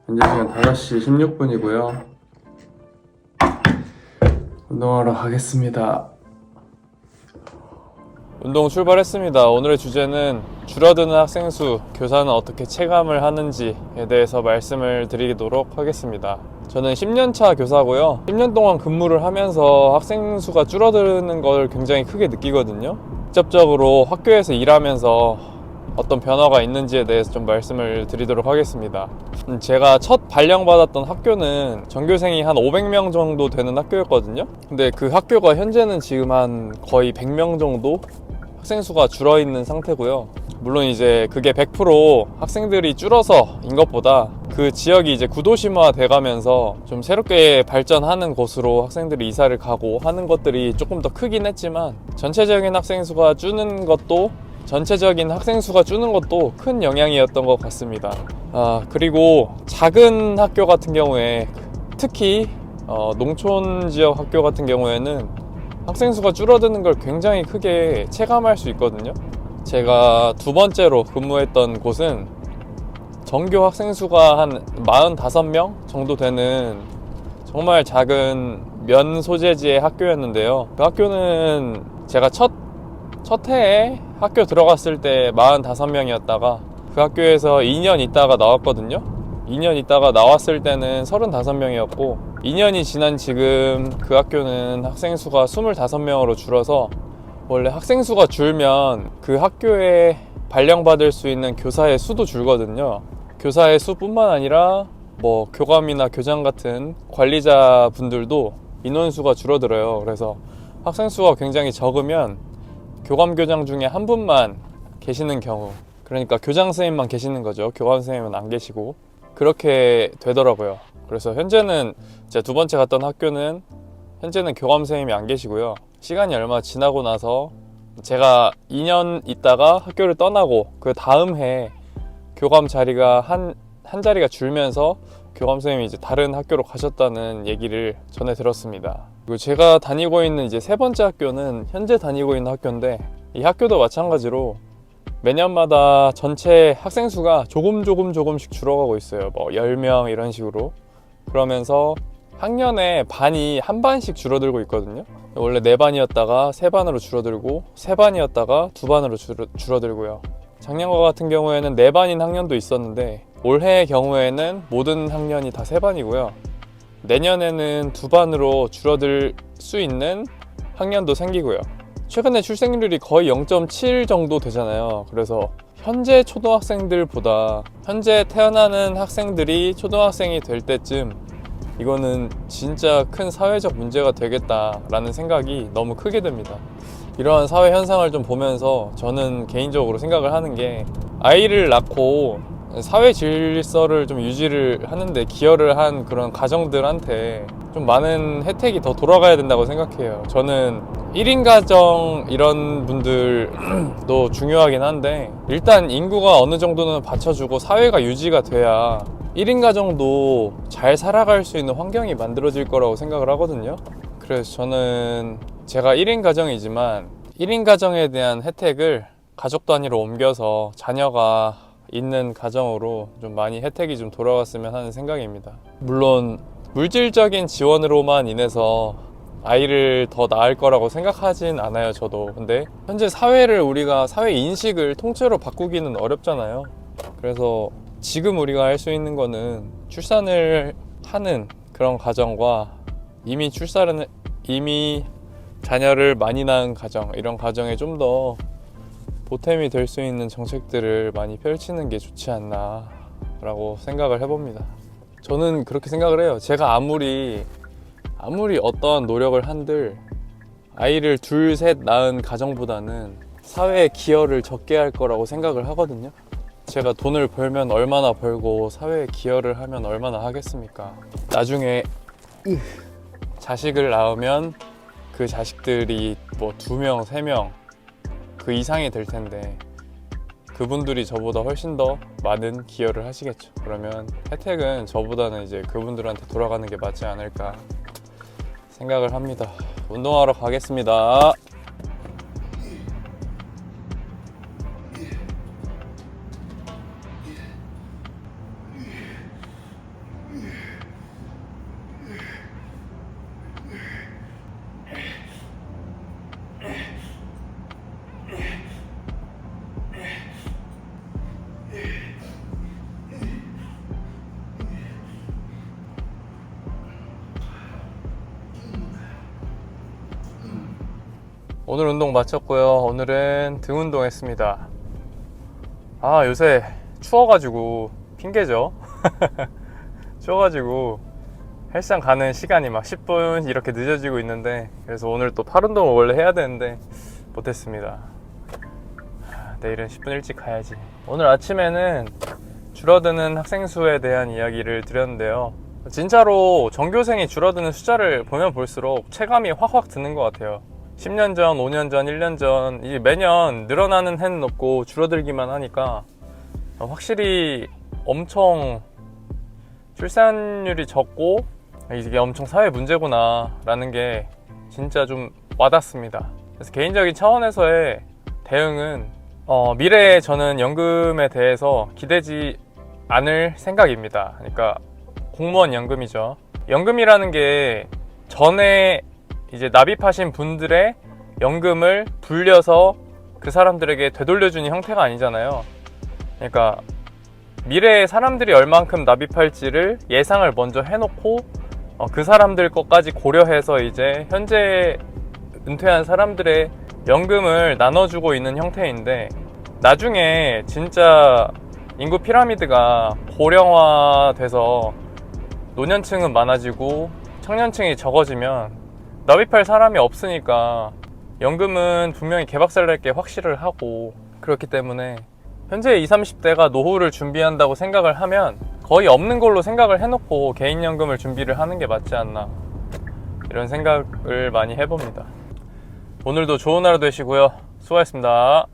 현재 시간 5시 16분이고요. 운동하러 가겠습니다. 운동 출발했습니다. 오늘의 주제는 줄어드는 학생 수, 교사는 어떻게 체감을 하는지에 대해서 말씀을 드리도록 하겠습니다. 저는 10년차 교사고요. 10년 동안 근무를 하면서 학생 수가 줄어드는 걸 굉장히 크게 느끼거든요. 직접적으로 학교에서 일하면서 어떤 변화가 있는지에 대해서 좀 말씀을 드리도록 하겠습니다. 제가 첫 발령받았던 학교는 전교생이 한 500명 정도 되는 학교였거든요. 근데 그 학교가 현재는 지금 한 거의 100명 정도 학생 수가 줄어 있는 상태고요. 물론 이제 그게 100% 학생들이 줄어서인 것보다 그 지역이 이제 구도심화 돼가면서 좀 새롭게 발전하는 곳으로 학생들이 이사를 가고 하는 것들이 조금 더 크긴 했지만 전체적인 학생 수가 줄는 것도 큰 영향이었던 것 같습니다. 그리고 작은 학교 같은 경우에 특히 농촌 지역 학교 같은 경우에는 학생 수가 줄어드는 걸 굉장히 크게 체감할 수 있거든요. 제가 두 번째로 근무했던 곳은 전교 학생 수가 한 45명 정도 되는 정말 작은 면 소재지의 학교였는데요. 그 학교는 제가 첫 해에 학교 들어갔을 때 45명이었다가 그 학교에서 2년 있다가 나왔거든요. 2년 있다가 나왔을 때는 35명이었고 2년이 지난 지금 그 학교는 학생 수가 25명으로 줄어서, 원래 학생 수가 줄면 그 학교에 발령받을 수 있는 교사의 수도 줄거든요. 교사의 수뿐만 아니라 뭐 교감이나 교장 같은 관리자 분들도 인원수가 줄어들어요. 그래서 학생 수가 굉장히 적으면 교감교장 중에 한 분만 계시는 경우, 그러니까 교장 선생님만 계시는 거죠. 교감 선생님은 안 계시고, 그렇게 되더라고요. 그래서 현재는 제가 두 번째 갔던 학교는 현재는 교감 선생님이 안 계시고요. 시간이 얼마 지나고 나서 제가 2년 있다가 학교를 떠나고 그 다음 해 교감 자리가 한 자리가 줄면서 교감 선생님이 이제 다른 학교로 가셨다는 얘기를 전해 들었습니다. 그리고 제가 다니고 있는 이제 세 번째 학교는 현재 다니고 있는 학교인데, 이 학교도 마찬가지로 매년마다 전체 학생 수가 조금씩 줄어가고 있어요. 뭐 10명 이런 식으로. 그러면서 학년에 반이 한 반씩 줄어들고 있거든요. 원래 4반이었다가 3반으로 줄어들고 3반이었다가 2반으로 줄어들고요. 작년과 같은 경우에는 4반인 학년도 있었는데 올해의 경우에는 모든 학년이 다 3반이고요. 내년에는 2반으로 줄어들 수 있는 학년도 생기고요. 최근에 출생률이 거의 0.7 정도 되잖아요. 그래서 현재 초등학생들보다 현재 태어나는 학생들이 초등학생이 될 때쯤 이거는 진짜 큰 사회적 문제가 되겠다라는 생각이 너무 크게 듭니다. 이러한 사회 현상을 좀 보면서 저는 개인적으로 생각을 하는 게, 아이를 낳고 사회 질서를 좀 유지를 하는데 기여를 한 그런 가정들한테 좀 많은 혜택이 더 돌아가야 된다고 생각해요. 저는 1인 가정 이런 분들도 중요하긴 한데, 일단 인구가 어느 정도는 받쳐주고 사회가 유지가 돼야 1인 가정도 잘 살아갈 수 있는 환경이 만들어질 거라고 생각을 하거든요. 그래서 저는 제가 1인 가정이지만 1인 가정에 대한 혜택을 가족 단위로 옮겨서 자녀가 있는 가정으로 좀 많이 혜택이 좀 돌아갔으면 하는 생각입니다. 물론 물질적인 지원으로만 인해서 아이를 더 낳을 거라고 생각하진 않아요, 저도. 근데 현재 우리가 사회 인식을 통째로 바꾸기는 어렵잖아요. 그래서 지금 우리가 할 수 있는 거는 출산을 하는 그런 가정과 이미 자녀를 많이 낳은 가정, 이런 가정에 좀 더 보탬이 될 수 있는 정책들을 많이 펼치는 게 좋지 않나 라고 생각을 해봅니다. 저는 그렇게 생각을 해요. 제가 아무리 어떠한 노력을 한들 아이를 둘, 셋 낳은 가정보다는 사회에 기여를 적게 할 거라고 생각을 하거든요. 제가 돈을 벌면 얼마나 벌고 사회에 기여를 하면 얼마나 하겠습니까? 나중에 자식을 낳으면 그 자식들이 뭐 2명, 3명 그 이상이 될 텐데 그분들이 저보다 훨씬 더 많은 기여를 하시겠죠. 그러면 혜택은 저보다는 이제 그분들한테 돌아가는 게 맞지 않을까 생각을 합니다. 운동하러 가겠습니다. 오늘 운동 마쳤고요. 오늘은 등 운동 했습니다. 아, 요새 추워가지고 핑계죠. 추워가지고 헬스장 가는 시간이 막 10분 이렇게 늦어지고 있는데, 그래서 오늘 또 팔 운동을 원래 해야 되는데 못했습니다. 내일은 10분 일찍 가야지. 오늘 아침에는 줄어드는 학생 수에 대한 이야기를 드렸는데요. 진짜로 전교생이 줄어드는 숫자를 보면 볼수록 체감이 확확 드는 것 같아요. 10년 전, 5년 전, 1년 전, 이게 매년 늘어나는 해는 없고 줄어들기만 하니까 확실히 엄청 출산율이 적고 이게 엄청 사회 문제구나 라는 게 진짜 좀 와닿습니다. 그래서 개인적인 차원에서의 대응은 미래에 저는 연금에 대해서 기대지 않을 생각입니다. 그러니까 공무원 연금이죠. 연금이라는 게 전에 이제 납입하신 분들의 연금을 불려서 그 사람들에게 되돌려주는 형태가 아니잖아요. 그러니까 미래에 사람들이 얼만큼 납입할지를 예상을 먼저 해놓고 그 사람들 것까지 고려해서 이제 현재 은퇴한 사람들의 연금을 나눠주고 있는 형태인데, 나중에 진짜 인구 피라미드가 고령화돼서 노년층은 많아지고 청년층이 적어지면 납입할 사람이 없으니까 연금은 분명히 개박살 날 게 확실을 하고, 그렇기 때문에 현재 20, 30대가 노후를 준비한다고 생각을 하면 거의 없는 걸로 생각을 해놓고 개인연금을 준비를 하는 게 맞지 않나, 이런 생각을 많이 해봅니다. 오늘도 좋은 하루 되시고요. 수고하셨습니다.